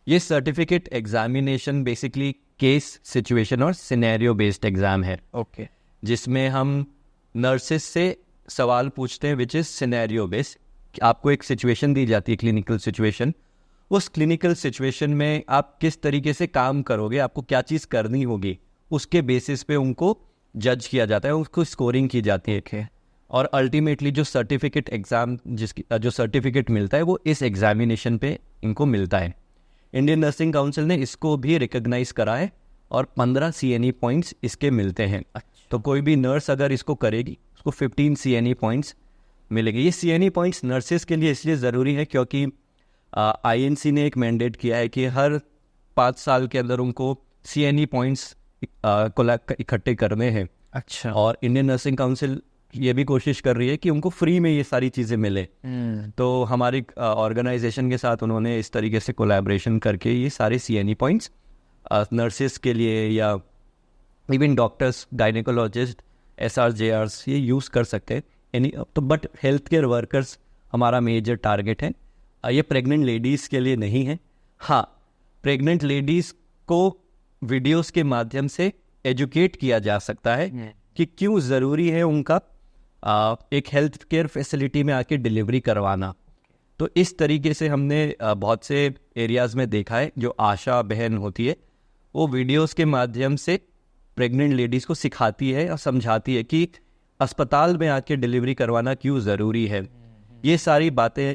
ये certificate examination basically case situation और सिनेरियो बेस्ड एग्ज़ाम है, ओके, जिसमें हम नर्सेस से सवाल पूछते हैं विच इज़ सिनेरियो बेस्ड। आपको एक सिचुएशन दी जाती है, क्लिनिकल सिचुएशन। उस क्लिनिकल सिचुएशन में आप किस तरीके से काम करोगे, आपको क्या चीज़ करनी होगी, उसके बेसिस पे उनको जज किया जाता है, उसको स्कोरिंग की जाती है। ओके, और अल्टीमेटली जो सर्टिफिकेट एग्ज़ाम जो सर्टिफिकेट मिलता है वो इस एग्जामिनेशन पे इनको मिलता है। इंडियन नर्सिंग काउंसिल ने इसको भी रिकॉग्नाइज करा है और 15 CNE पॉइंट्स इसके मिलते हैं। तो कोई भी नर्स अगर इसको करेगी उसको 15 CNE पॉइंट्स मिलेंगे। ये CNE पॉइंट्स नर्सेस के लिए इसलिए ज़रूरी है क्योंकि INC ने एक मैंडेट किया है कि हर 5 साल के अंदर उनको CNE पॉइंट्स इकट्ठे करने हैं। अच्छा, और इंडियन नर्सिंग काउंसिल ये भी कोशिश कर रही है कि उनको फ्री में ये सारी चीज़ें मिले। तो हमारी ऑर्गेनाइजेशन के साथ उन्होंने इस तरीके से कोलैबोरेशन करके ये सारे CNE पॉइंट्स नर्सेस के लिए या इवन डॉक्टर्स, गायनेकोलॉजिस्ट, SRJRs ये यूज़ कर सकते हैं एनी। तो बट हेल्थ केयर वर्कर्स हमारा मेजर टारगेट है। ये प्रेग्नेंट लेडीज़ के लिए नहीं है। हाँ, प्रेग्नेंट लेडीज़ को वीडियोस के माध्यम से एजुकेट किया जा सकता है कि क्यों ज़रूरी है उनका एक हेल्थ केयर फैसिलिटी में आके डिलीवरी करवाना। तो इस तरीके से हमने बहुत से एरियाज़ में देखा है, जो आशा बहन होती है वो वीडियोस के माध्यम से प्रेग्नेंट लेडीज़ को सिखाती है और समझाती है कि अस्पताल में आके डिलीवरी करवाना क्यों ज़रूरी है। ये सारी बातें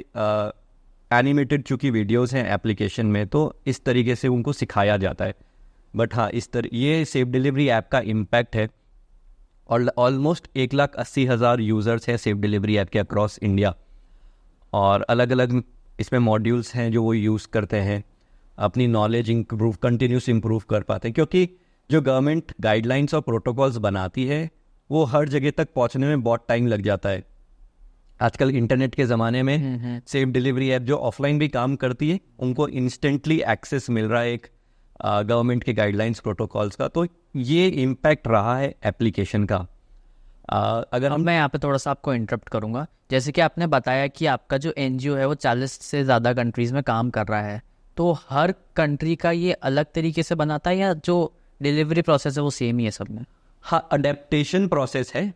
एनिमेटेड चूँकि वीडियोस हैं एप्लीकेशन में, तो इस तरीके से उनको सिखाया जाता है। बट हाँ, ये सेफ डिलीवरी ऐप का इम्पैक्ट है और ऑलमोस्ट 1,80,000 यूज़र्स हैं सेफ डिलीवरी ऐप के अक्रॉस इंडिया। और अलग अलग इसमें मॉड्यूल्स हैं जो वो यूज़ करते हैं, अपनी नॉलेज कंटिन्यूस इम्प्रूव कर पाते हैं। क्योंकि जो गवर्नमेंट गाइडलाइंस और प्रोटोकॉल्स बनाती है वो हर जगह तक पहुंचने में बहुत टाइम लग जाता है। आजकल इंटरनेट के ज़माने में सेफ डिलीवरी ऐप जो ऑफलाइन भी काम करती है उनको इंस्टेंटली एक्सेस मिल रहा है एक गवर्नमेंट के गाइडलाइंस प्रोटोकॉल्स का। तो ये इम्पैक्ट रहा है एप्लीकेशन का। अगर मैं यहाँ पे थोड़ा सा आपको इंटरप्ट करूँगा। जैसे कि आपने बताया कि आपका जो NGO है वो 40 से ज़्यादा कंट्रीज़ में काम कर रहा है, तो हर कंट्री का ये अलग तरीके से बनाता है या जो डिलीवरी प्रोसेस है वो सेम ही है सब में? हाँ, अडेप्टेशन प्रोसेस है।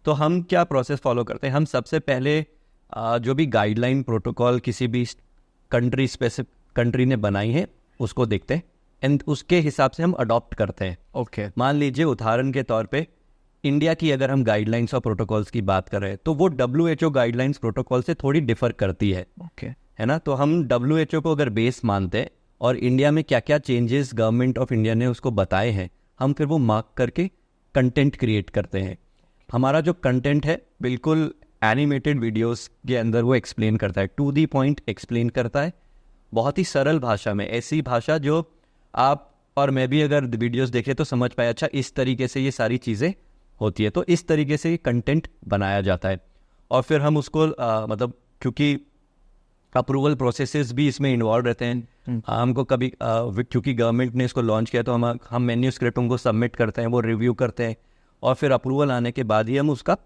तो हम क्या प्रोसेस फॉलो करते हैं, हम सबसे पहले जो भी गाइडलाइन प्रोटोकॉल किसी भी कंट्री स्पेसिफिक कंट्री ने बनाई है उसको देखते हैं एंड उसके हिसाब से हम अडॉप्ट करते हैं। ओके, मान लीजिए उदाहरण के तौर पे इंडिया की अगर हम गाइडलाइंस और प्रोटोकॉल्स की बात कर रहे हैं तो वो WHO गाइडलाइंस प्रोटोकॉल से थोड़ी डिफर करती है। ओके, है ना। तो हम WHO को अगर बेस मानते हैं और इंडिया में क्या क्या चेंजेस गवर्नमेंट ऑफ इंडिया ने उसको बताए हैं, हम फिर वो मार्क करके कंटेंट क्रिएट करते हैं। हमारा जो कंटेंट है बिल्कुल एनिमेटेड वीडियोस के अंदर वो एक्सप्लेन करता है, टू दी पॉइंट एक्सप्लेन करता है, बहुत ही सरल भाषा में, ऐसी भाषा जो आप और मैं भी अगर वीडियोस देखें तो समझ पाए, अच्छा इस तरीके से ये सारी चीज़ें होती है। तो इस तरीके से कंटेंट बनाया जाता है और फिर हम उसको मतलब क्योंकि अप्रूवल प्रोसेसेस भी इसमें इन्वॉल्व रहते हैं। हमको कभी क्योंकि गवर्नमेंट ने इसको लॉन्च किया तो हम मैन्यूस्क्रिप्ट उनको सबमिट करते हैं, वो रिव्यू करते हैं और फिर अप्रूवल आने के बाद ही हम उसका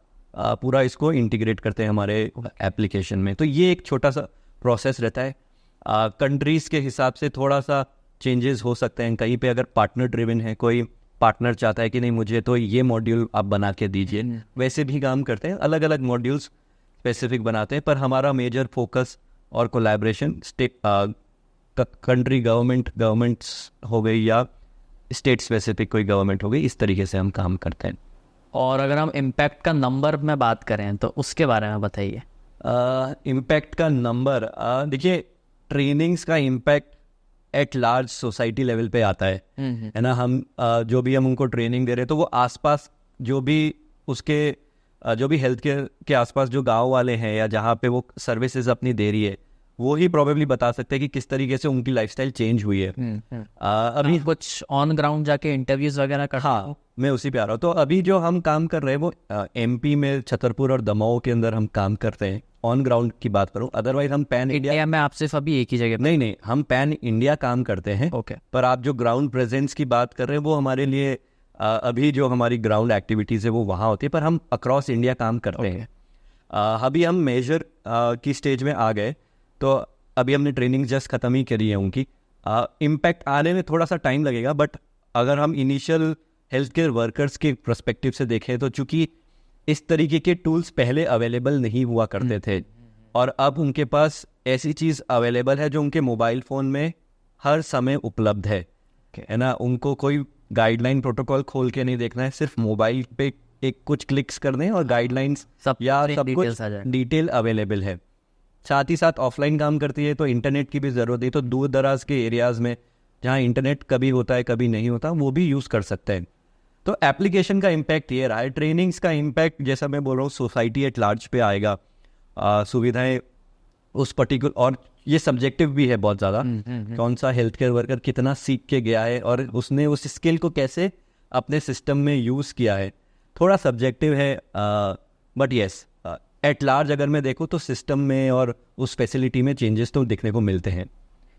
पूरा इसको इंटीग्रेट करते हैं हमारे एप्लीकेशन में। तो ये एक छोटा सा प्रोसेस रहता है। कंट्रीज़ के हिसाब से थोड़ा सा चेंजेस हो सकते हैं। कहीं पे अगर पार्टनर ड्रिवन है, कोई पार्टनर चाहता है कि नहीं मुझे तो ये मॉड्यूल आप बना के दीजिए, वैसे भी काम करते हैं, अलग अलग मॉड्यूल्स स्पेसिफिक बनाते हैं, पर हमारा मेजर फोकस और कोलैबोरेशन कंट्री गवर्नमेंट्स हो गई या स्टेट स्पेसिफिक कोई गवर्नमेंट हो गई, इस तरीके से हम काम करते हैं। और अगर हम इम्पैक्ट का नंबर में बात करें तो उसके बारे में बताइए। इम्पैक्ट का नंबर, देखिए ट्रेनिंग्स का impact at large society level पे आता है ना। हम जो भी हम उनको ट्रेनिंग दे रहे हैं तो वो आसपास जो भी उसके जो भी हेल्थ केयर के आसपास जो गांव वाले हैं या जहाँ पे वो सर्विसेज अपनी दे रही है, वो ही प्रोबेबली बता सकते हैं कि किस तरीके से उनकी लाइफस्टाइल चेंज हुई है। अभी कुछ ऑन ग्राउंड जाके इंटरव्यूज वगैरह कर, हाँ मैं उसी पे आ रहा हूँ। तो अभी जो हम काम कर रहे हैं वो एमपी में छतरपुर और दमोह के अंदर हम काम करते हैं, ऑन ग्राउंड की बात करूँ। अदरवाइज हम पैन इंडिया में आप सिर्फ अभी एक ही जगह नहीं, हम पैन इंडिया काम करते हैं। ओके। पर आप जो ग्राउंड प्रेजेंस की बात कर रहे हैं वो हमारे लिए अभी जो हमारी ग्राउंड एक्टिविटीज़ है वो वहाँ होती है, पर हम अक्रॉस इंडिया काम करते हैं। अभी हम मेजर की स्टेज में आ गए, तो अभी हमने ट्रेनिंग जस्ट ख़त्म ही करी है उनकी। इम्पैक्ट आने में थोड़ा सा टाइम लगेगा, बट अगर हम इनिशियल हेल्थ केयर वर्कर्स के पर्सपेक्टिव से देखें तो चूँकि इस तरीके के टूल्स पहले अवेलेबल नहीं हुआ करते थे, और अब उनके पास ऐसी चीज़ अवेलेबल है जो उनके मोबाइल फ़ोन में हर समय उपलब्ध है ना। उनको कोई गाइडलाइन प्रोटोकॉल खोल के नहीं देखना है, सिर्फ मोबाइल पे एक कुछ क्लिक्स करने हैं और गाइडलाइंस सब कुछ डिटेल अवेलेबल है। साथ ही साथ ऑफलाइन काम करती है तो इंटरनेट की भी ज़रूरत है, तो दूर दराज के एरियाज़ में जहाँ इंटरनेट कभी होता है कभी नहीं होता, वो भी यूज़ कर सकते हैं। तो एप्लीकेशन का इम्पैक्ट ये रहा है। ट्रेनिंग्स का इम्पैक्ट जैसा मैं बोल रहा हूँ सोसाइटी एट लार्ज पे आएगा। सुविधाएं उस पर्टिकुलर, और ये सब्जेक्टिव भी है बहुत ज़्यादा, कौन सा हेल्थ केयर वर्कर कितना सीख के गया है और उसने उस स्किल को कैसे अपने सिस्टम में यूज़ किया है, थोड़ा सब्जेक्टिव है। बट येस, एट लार्ज अगर मैं देखूँ तो सिस्टम में और उस फैसिलिटी में चेंजेस तो देखने को मिलते हैं।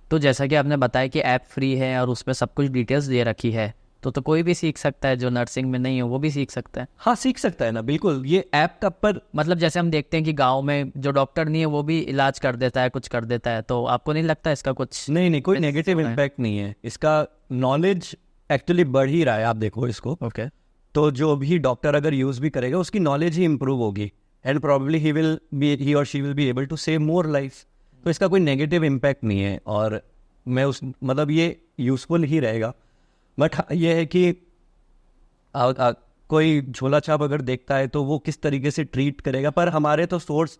तो जैसा कि आपने बताया कि ऐप फ्री है और उसमें सब कुछ डिटेल्स दे रखी है, तो कोई भी सीख सकता है, जो नर्सिंग में नहीं हो वो भी सीख सकता है। हाँ सीख सकता है ना, बिल्कुल। ये ऐप का पर मतलब जैसे हम देखते हैं कि गांव में जो डॉक्टर नहीं है वो भी इलाज कर देता है, कुछ कर देता है, तो आपको नहीं लगता इसका कुछ? नहीं, कोई नेगेटिव इम्पैक्ट नहीं है इसका। नॉलेज एक्चुअली बढ़ ही रहा है, आप देखो इसको। ओके। तो जो भी डॉक्टर अगर यूज़ भी करेगा उसकी नॉलेज ही इम्प्रूव होगी, एंड प्रॉब्ली ही और she will be able to save more life. तो इसका कोई नेगेटिव इम्पैक्ट नहीं है, और मैं उस मतलब ये यूज़फुल ही रहेगा। बट ये है कि कोई झोला छाप अगर देखता है तो वो किस तरीके से ट्रीट करेगा, पर हमारे तो सोर्स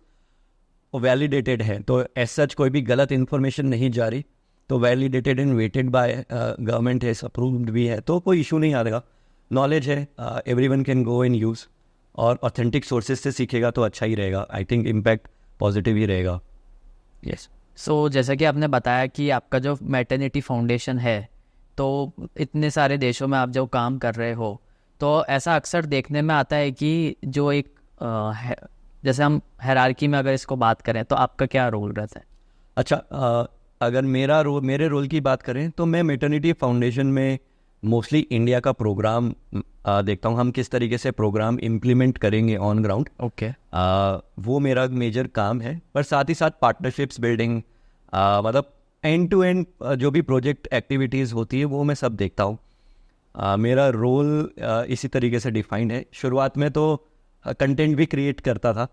वैलिडेटेड है, तो एज सच कोई भी गलत इन्फॉर्मेशन नहीं जा रही, तो validated and vetted by government है, अप्रूव्ड भी है, तो कोई इशू नहीं आएगा। नॉलेज है, everyone can go and use, और ऑथेंटिक सोर्सेज से सीखेगा तो अच्छा ही रहेगा। आई थिंक इम्पैक्ट पॉजिटिव ही रहेगा। यस। सो जैसा कि आपने बताया कि आपका जो मैटरनिटी फाउंडेशन है, तो इतने सारे देशों में आप जो काम कर रहे हो, तो ऐसा अक्सर देखने में आता है कि जो एक जैसे हम हायरार्की में अगर इसको बात करें तो आपका क्या रोल रहता है? अच्छा, अगर मेरे रोल की बात करें तो मैं मैटरनिटी फाउंडेशन में मोस्टली इंडिया का प्रोग्राम देखता हूँ, हम किस तरीके से प्रोग्राम इम्प्लीमेंट करेंगे ऑन ग्राउंड। ओके। वो मेरा मेजर काम है, पर साथ ही साथ पार्टनरशिप्स बिल्डिंग, मतलब एंड टू एंड जो भी प्रोजेक्ट एक्टिविटीज़ होती है वो मैं सब देखता हूँ। मेरा रोल इसी तरीके से डिफाइंड है। शुरुआत में तो कंटेंट भी क्रिएट करता था,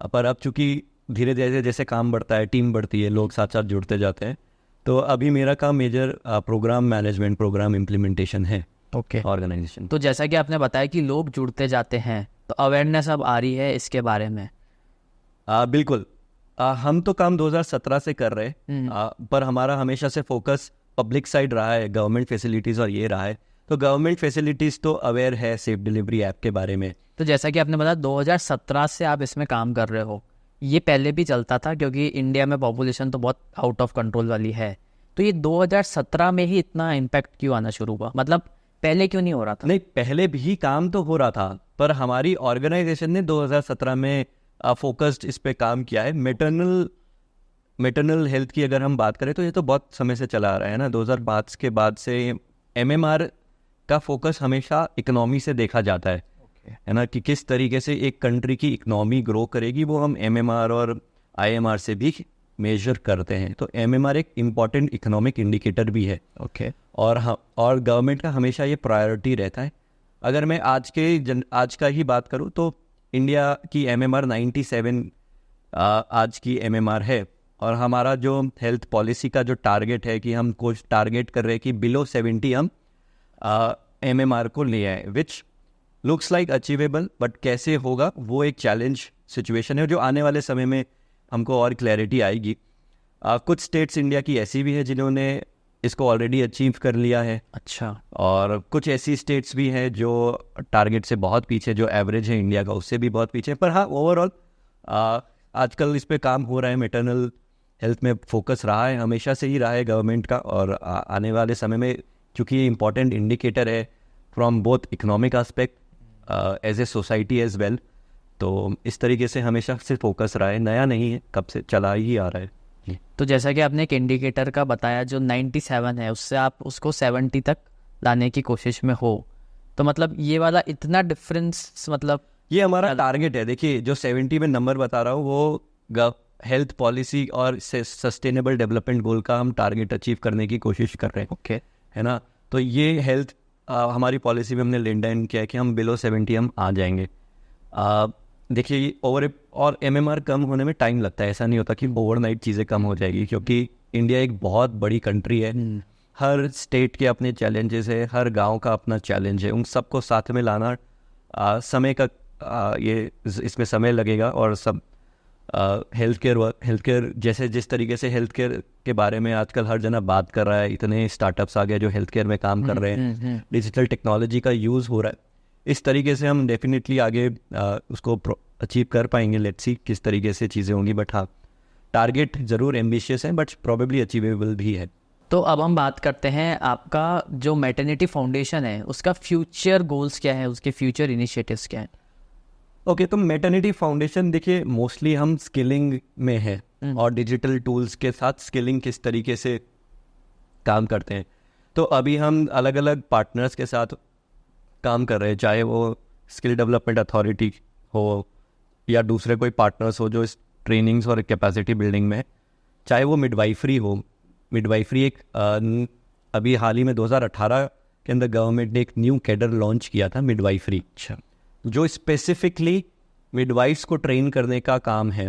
पर अब चूँकि धीरे धीरे जैसे काम बढ़ता है, टीम बढ़ती है, लोग साथ साथ जुड़ते जाते हैं, तो अभी मेरा काम major programme management, programme implementation है। ओके। ऑर्गेनाइजेशन। तो जैसा कि आपने बताया कि लोग जुड़ते जाते हैं, तो अवेयरनेस अब आ रही है इसके बारे में? बिल्कुल। हम तो काम 2017 से कर रहे हैं, पर हमारा हमेशा से फोकस पब्लिक साइड रहा है, गवर्नमेंट फैसिलिटीज़ और ये रहा है। तो गवर्नमेंट फैसिलिटीज़ तो अवेयर है सेफ डिलीवरी ऐप के बारे में। तो जैसा कि आपने बताया 2017 से आप इसमें काम कर रहे हो, ये पहले भी चलता था क्योंकि इंडिया में पॉपुलेशन तो बहुत आउट ऑफ कंट्रोल वाली है, तो ये 2017 में ही इतना इम्पैक्ट क्यों आना शुरू हुआ? मतलब पहले क्यों नहीं हो रहा था? नहीं, पहले भी काम तो हो रहा था, पर हमारी ऑर्गेनाइजेशन ने 2017 में फोकस्ड इस पे काम किया है। मैटरनल हेल्थ की अगर हम बात करें तो ये तो बहुत समय से चला आ रहा है ना। 2005 के बाद से MMR का फोकस हमेशा इकोनॉमी से देखा जाता है ना, कि किस तरीके से एक कंट्री की इकोनॉमी ग्रो करेगी, वो हम MMR और IMR से भी मेजर करते हैं। तो MMR एक इम्पॉर्टेंट इकोनॉमिक इंडिकेटर भी है। ओके। और गवर्नमेंट का हमेशा ये प्रायोरिटी रहता है। अगर मैं आज का ही बात करूँ तो इंडिया की MMR 97 आज की MMR है, और हमारा जो हेल्थ पॉलिसी का जो टारगेट है कि हम कुछ टारगेट कर रहे हैं कि बिलो 70 हम MMR को ले आए, which looks like achievable, but कैसे होगा वो एक चैलेंज सिचुएशन है जो आने वाले समय में हमको और क्लैरिटी आएगी। कुछ स्टेट्स इंडिया की ऐसी भी है जिन्होंने इसको ऑलरेडी अचीव कर लिया है, अच्छा, और कुछ ऐसी स्टेट्स भी हैं जो टारगेट से बहुत पीछे, जो एवरेज है इंडिया का उससे भी बहुत पीछे। पर हाँ, ओवरऑल आजकल इस पे काम हो रहा है। मैटरनल हेल्थ में फोकस रहा है, हमेशा से ही रहा है गवर्नमेंट का, और आने वाले समय में चूँकि ये इंपॉर्टेंट इंडिकेटर है from both economic aspect as a society as well, तो इस तरीके से हमेशा से फोकस रहा है, नया नहीं है, कब से चला ही आ रहा है। तो जैसा कि आपने एक इंडिकेटर का बताया जो 97 है, उससे आप उसको 70 तक लाने की कोशिश में हो, तो मतलब ये वाला इतना डिफरेंस, मतलब ये हमारा टारगेट है। देखिए, जो 70 में नंबर बता रहा हूँ वो हेल्थ पॉलिसी और सस्टेनेबल डेवलपमेंट गोल का हम टारगेट अचीव करने की कोशिश कर रहे हैं, ओके, है ना। तो ये हेल्थ हमारी पॉलिसी में हमने लेड इन किया है कि हम बिलो 70 हम आ जाएंगे। देखिए, और MMR कम होने में टाइम लगता है, ऐसा नहीं होता कि ओवरनाइट चीज़ें कम हो जाएगी, क्योंकि इंडिया एक बहुत बड़ी कंट्री है। हर स्टेट के अपने चैलेंजेस है, हर गांव का अपना चैलेंज है, उन सबको साथ में लाना समय का ये इसमें समय लगेगा। और सब हेल्थ केयर जैसे जिस तरीके से हेल्थ केयर के बारे में आजकल हर जना बात कर रहा है, इतने स्टार्टअप्स आ गए जो हेल्थ केयर में काम कर रहे हैं, डिजिटल टेक्नोलॉजी का यूज़ हो रहा है, इस तरीके से हम डेफिनेटली आगे उसको अचीव कर पाएंगे। लेट्स सी किस तरीके से चीज़ें होंगी, बट हाँ, टारगेट ज़रूर एम्बिशियस है, बट प्रोबेबली अचीवेबल भी है। तो अब हम बात करते हैं आपका जो मैटरनिटी फाउंडेशन है उसका फ्यूचर गोल्स क्या है, उसके फ्यूचर इनिशिएटिव्स क्या हैं? ओके, तो मैटरनिटी फाउंडेशन देखिए मोस्टली हम स्किलिंग में है, और डिजिटल टूल्स के साथ स्किलिंग किस तरीके से काम करते हैं। तो अभी हम अलग अलग पार्टनर्स के साथ काम कर रहे हैं, चाहे वो स्किल डेवलपमेंट अथॉरिटी हो या दूसरे कोई पार्टनर्स हो जो इस ट्रेनिंग्स और कैपेसिटी बिल्डिंग में, चाहे वो मिडवाइफरी हो। मिडवाइफरी एक अभी हाल ही में 2018 के अंदर गवर्नमेंट ने एक न्यू कैडर लॉन्च किया था, मिडवाइफरी, जो स्पेसिफिकली मिडवाइफ्स को ट्रेन करने का काम है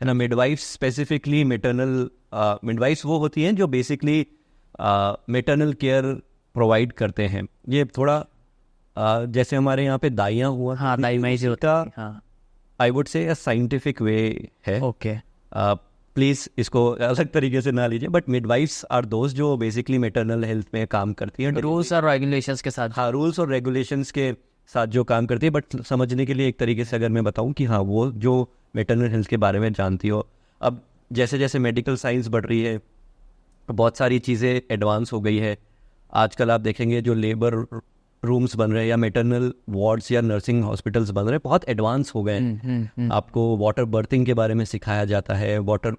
ना। मिडवाइफ्स स्पेसिफिकली मैटरनल मिडवाइफ्स वो होती हैं जो बेसिकली मैटरनल केयर प्रोवाइड करते हैं। ये थोड़ा जैसे हमारे यहाँ पे दाइयाँ हुआ, हाँ, दाई माई जो का हाँ, I would say a scientific way है। ओके, प्लीज़ इसको अलग तरीके से ना लीजिए, बट मिडवाइफ्स आर दोस्त जो बेसिकली मैटरनल हेल्थ में काम करती हैं, रूल्स और रेगुलेशंस के साथ। हाँ, रूल्स और रेगुलेशंस के साथ जो काम करती है। बट समझने के लिए एक तरीके से अगर मैं बताऊं कि हाँ, वो जो मैटरनल हेल्थ के बारे में जानती हो। अब जैसे जैसे मेडिकल साइंस बढ़ रही है, बहुत सारी चीज़ें एडवांस हो गई है। आजकल आप देखेंगे जो लेबर रूम्स बन रहे हैं या मैटरनल वार्ड्स या नर्सिंग हॉस्पिटल्स बन रहे हैं, बहुत एडवांस हो गए हैं। आपको वाटर बर्थिंग के बारे में सिखाया जाता है, water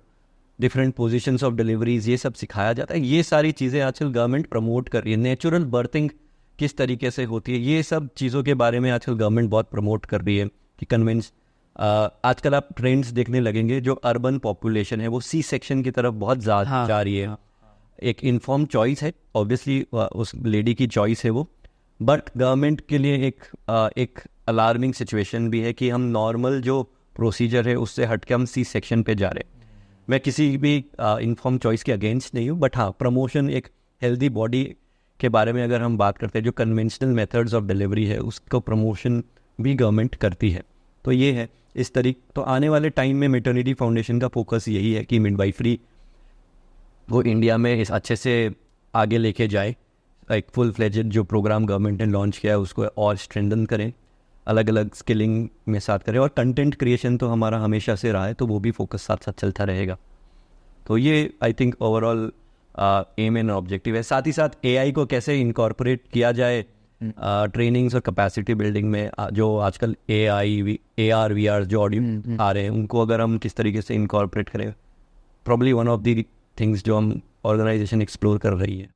different positions of deliveries, ये सब सिखाया जाता है। ये सारी चीज़ें आजकल गवर्नमेंट प्रमोट कर रही है। नेचुरल बर्थिंग किस तरीके से होती है, ये सब चीज़ों के बारे में आजकल गवर्नमेंट बहुत प्रमोट कर रही है कि कन्विंस। आजकल आप ट्रेंड्स देखने लगेंगे, जो अर्बन पॉपुलेशन है वो सी सेक्शन की तरफ बहुत ज़्यादा जा रही है। एक इन्फॉर्म चॉइस है, ऑब्वियसली उस लेडी की चॉइस है वो, बट गवर्नमेंट के लिए एक अलार्मिंग सिचुएशन भी है कि हम नॉर्मल जो प्रोसीजर है उससे हट के हम सी सेक्शन पे जा रहे हैं। मैं किसी भी इन्फॉर्म चॉइस के अगेंस्ट नहीं हूँ, बट हाँ, प्रमोशन एक हेल्दी बॉडी के बारे में अगर हम बात करते हैं, जो कन्वेंशनल मेथड्स ऑफ डिलीवरी है उसको प्रमोशन भी गवर्नमेंट करती है। तो ये है इस तरीके। तो आने वाले टाइम में मैटरनिटी फाउंडेशन का फोकस यही है कि मिडवाइफरी वो इंडिया में इस अच्छे से आगे लेके जाए। एक फुल फ्लेजेड जो प्रोग्राम गवर्नमेंट ने लॉन्च किया है उसको और स्ट्रेंथन करें, अलग अलग स्किलिंग में साथ करें, और कंटेंट क्रिएशन तो हमारा हमेशा से रहा है, तो वो भी फोकस साथ साथ चलता रहेगा। तो ये I think overall aim and objective है। साथ ही साथ AI को कैसे इनकॉर्पोरेट किया जाए ट्रेनिंग्स और कैपेसिटी बिल्डिंग में, जो आजकल AI AR VR जो ऑडियो आ रहे हैं उनको अगर हम किस तरीके से इनकॉर्पोरेट करें, probably one of the things जो हम ऑर्गेनाइजेशन एक्सप्लोर कर रही है।